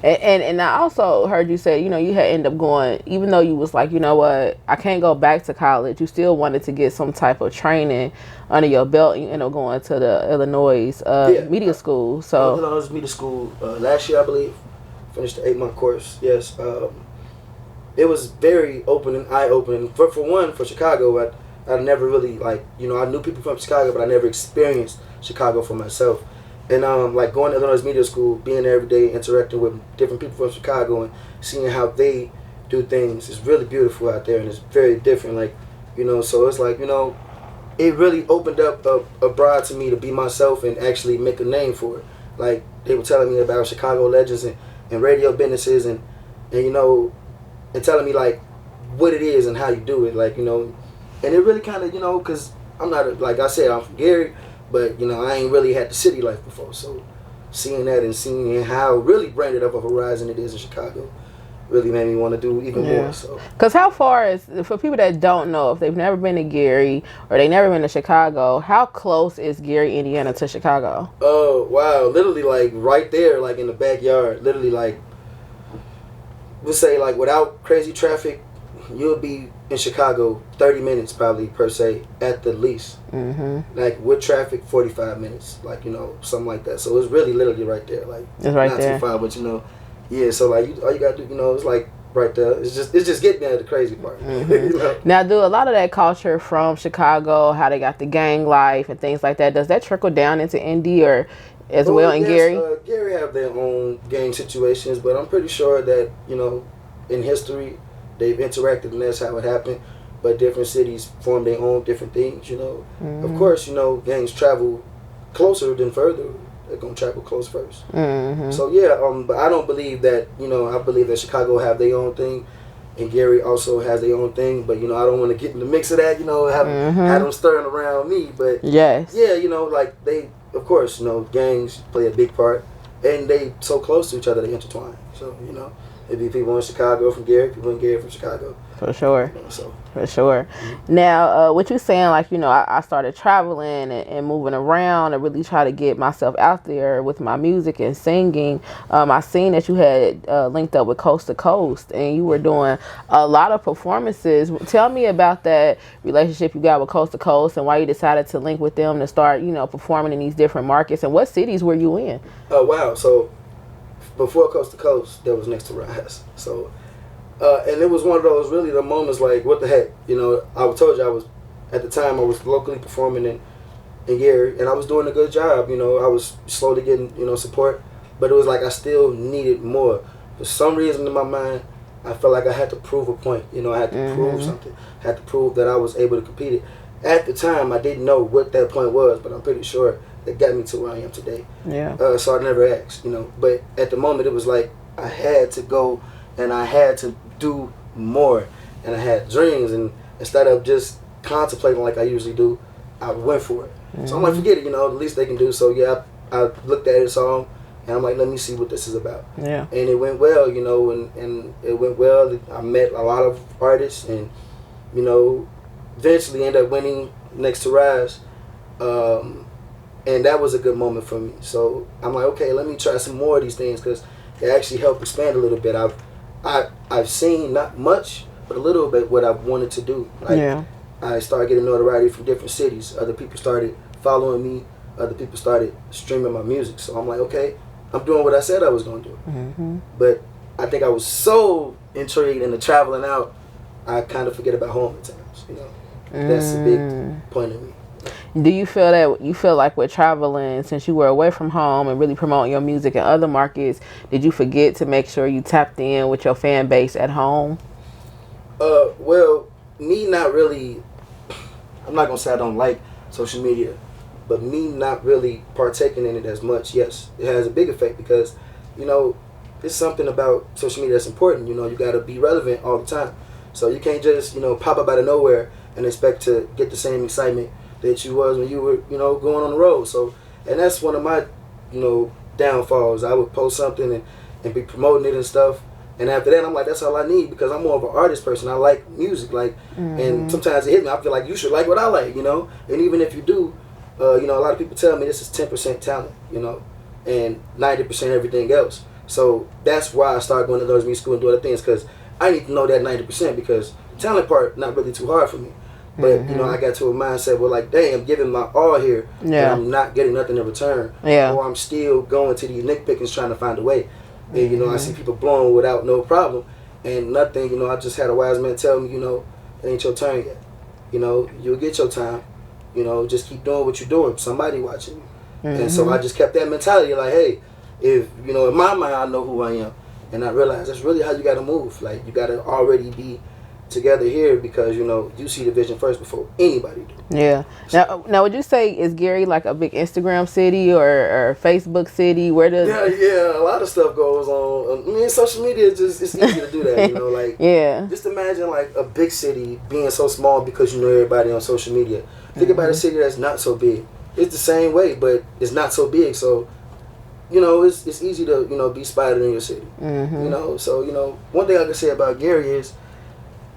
And I also heard you say, you had ended up going, even though you was like, you know what, I can't go back to college. You still wanted to get some type of training under your belt. And you end up going to the Illinois media school. I went to Illinois media school last year, I believe. Finished the 8-month course. Yes, it was very open and eye opening. For Chicago, I never really I knew people from Chicago, but I never experienced Chicago for myself. And going to Illinois media school, being there every day, interacting with different people from Chicago, and seeing how they do things is really beautiful out there, and it's very different. So it's it really opened up a broad to me to be myself and actually make a name for it. Like, they were telling me about Chicago legends and radio businesses and telling me what it is and how you do it, and it really kind of because I'm not like I said, I'm from Gary, but I ain't really had the city life before, so seeing that and seeing how really branded up a horizon it is in Chicago really made me want to do even more. So, because how far is, for people that don't know, if they've never been to Gary or they never been to Chicago, how close is Gary, Indiana to Chicago? Oh wow, literally right there, in the backyard. Literally we'll say without crazy traffic, you'll be in Chicago 30 minutes probably per se at the least. Mm-hmm. With traffic, 45 minutes, something like that. So it's really literally right there, it's right not there. Too far, but yeah. So all you gotta do, it's right there. It's just getting there, the crazy part. Mm-hmm. Now, do a lot of that culture from Chicago, how they got the gang life and things like that, does that trickle down into Indy or as well in Gary? Gary have their own gang situations, but I'm pretty sure that in history they've interacted and that's how it happened. But different cities form their own different things. Mm-hmm. Of course, gangs travel closer than further. They're gonna travel close first. Mm-hmm. So yeah, but I don't believe that. I believe that Chicago have their own thing, and Gary also has their own thing. But I don't want to get in the mix of that. Have them stirring around me. But yes, yeah, they, of course, gangs play a big part, and they so close to each other, they intertwine. So it'd be people in Chicago from Gary, people in Gary from Chicago. For sure. So. For sure. Mm-hmm. Now, what you saying, I started traveling and moving around and really try to get myself out there with my music and singing. I seen that you had linked up with Coast to Coast and you were doing a lot of performances. Tell me about that relationship you got with Coast to Coast and why you decided to link with them to start, performing in these different markets, and what cities were you in? Oh, wow. So before Coast to Coast, there was Next to Rise. So, and it was one of those really the moments what the heck, I told you at the time I was locally performing in Gary, and I was doing a good job, I was slowly getting, support, but it was I still needed more. For some reason in my mind, I felt like I had to prove a point, I had to prove something, I had to prove that I was able to compete it. At the time, I didn't know what that point was, but I'm pretty sure that got me to where I am today. Yeah. So I never asked, but at the moment it was I had to go and I had to do more, and I had dreams, and instead of just contemplating like I usually do, I went for it. Mm-hmm. So I'm forget it, the least they can do. So yeah, I looked at the song and I'm let me see what this is about. Yeah. And it went well, and it went well. I met a lot of artists and, eventually ended up winning Next to Rise. And that was a good moment for me. So I'm okay, let me try some more of these things because it actually helped expand a little bit. I've seen not much, but a little bit what I wanted to do. I started getting notoriety from different cities. Other people started following me. Other people started streaming my music. So I'm okay, I'm doing what I said I was going to do. Mm-hmm. But I think I was so intrigued in the traveling out, I kind of forget about home at times. That's a big point of me. Do you feel like with traveling, since you were away from home and really promoting your music in other markets, did you forget to make sure you tapped in with your fan base at home? Well, me not really, I'm not going to say I don't like social media, but me not really partaking in it as much, yes, it has a big effect because, it's something about social media that's important. You got to be relevant all the time. So you can't just, pop up out of nowhere and expect to get the same excitement that you was when you were, going on the road. So, and that's one of my, downfalls. I would post something and be promoting it and stuff. And after that, I'm that's all I need because I'm more of an artist person. I like music, and sometimes it hits me. I feel like you should like what I like, And even if you do, a lot of people tell me this is 10% talent, and 90% everything else. So that's why I started going to those music school and doing other things, because I need to know that 90%, because the talent part not really too hard for me. But you know, I got to a mindset where like, dang, I'm giving my all here, and I'm not getting nothing in return. Or I'm still going to these nitpickings trying to find a way. And you know, I see people blowing without no problem and nothing. You know, I just had a wise man tell me, you know, it ain't your turn yet. You know, you'll get your time. You know, just keep doing what you're doing. Somebody watching you. And so I just kept that mentality, like, hey, if you know, in my mind, I know who I am, and I realized that's really how you got to move. Like, you got to already be together here, because you know, you see the vision first before anybody do. Yeah. Now would you say, is Gary like a big Instagram city or Facebook city? Where does yeah, a lot of stuff goes on. I mean, social media is just, it's easy to do that, you know, like just imagine like a big city being so small because you know everybody on social media. Think about a city that's not so big. It's the same way, but it's not so big, so you know, it's easy to, you know, be spotted in your city. You know, so you know, one thing I can say about Gary is,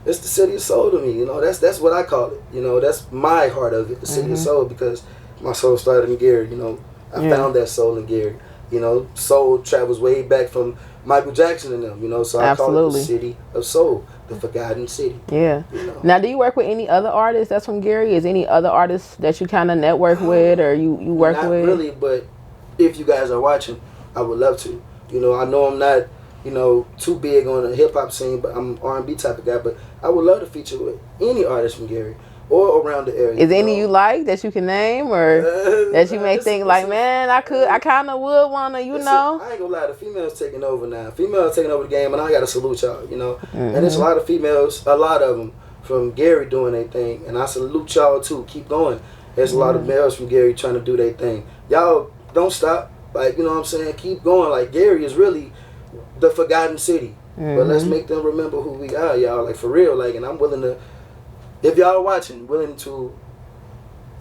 it's the city of soul to me. You know, that's what I call it. You know, that's my heart of it, the city of soul, because my soul started in Gary. You know, I found that soul in Gary. You know, soul travels way back from Michael Jackson and them. You know, so I call it the city of soul, the forgotten city. Yeah. You know? Now, do you work with any other artists that's from Gary? Is any other artists that you kind of network with, or you work with? Not really, but if you guys are watching, I would love to. You know I'm not, you know, too big on the hip hop scene, but I'm R&B type of guy. But I would love to feature with any artist from Gary or around the area. Is any you like that you can name, or that you may think like, man, I kind of would wanna, you know? I ain't gonna lie, the females taking over now. Females taking over the game, and I gotta salute y'all. You know, and there's a lot of females, a lot of them from Gary doing their thing, and I salute y'all too. Keep going. There's a lot of males from Gary trying to do their thing. Y'all don't stop. Like, you know what I'm saying? Keep going. Like, Gary is really the forgotten city, but let's make them remember who we are, y'all. Like, for real. Like, and I'm willing to, if y'all are watching, willing to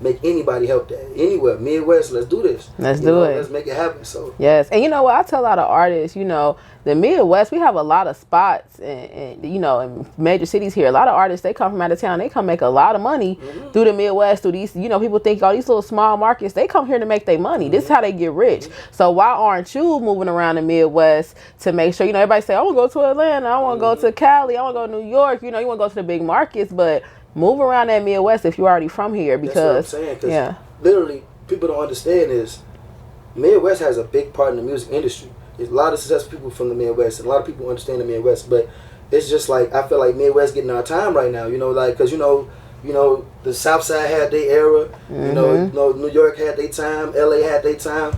make anybody help that anywhere, Midwest. Let's do this. Let's do it. Let's make it happen. So yes, and you know what? I tell a lot of artists, you know, the Midwest, we have a lot of spots, and you know, in major cities here. A lot of artists, they come from out of town. They come make a lot of money through the Midwest, through these. You know, people think all these little small markets. They come here to make their money. This is how they get rich. So why aren't you moving around the Midwest to make sure? You know, everybody say, I want to go to Atlanta. I want to go to Cali. I want to go to New York. You know, you want to go to the big markets, but move around that Midwest if you're already from here, because that's what I'm saying, 'cause literally people don't understand is Midwest has a big part in the music industry. There's a lot of successful people from the Midwest, and a lot of people understand the Midwest, but it's just like, I feel like Midwest getting our time right now, you know, like, because you know the South Side had their era, you know, New York had their time, LA had their time.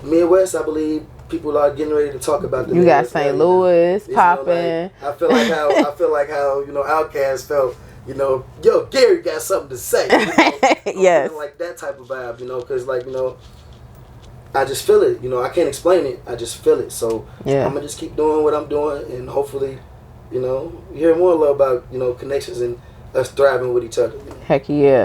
Midwest, I believe people are getting ready to talk about the you Midwest got St. Louis popping. You know, like, I feel like how you know Outkast felt. You know, yo, Gary got something to say. You know? Yes. Like that type of vibe, you know, because, like, you know, I just feel it. You know, I can't explain it. I just feel it. So I'm going to just keep doing what I'm doing, and hopefully, you know, you hear more love about, you know, connections and us thriving with each other. You know? Heck yeah.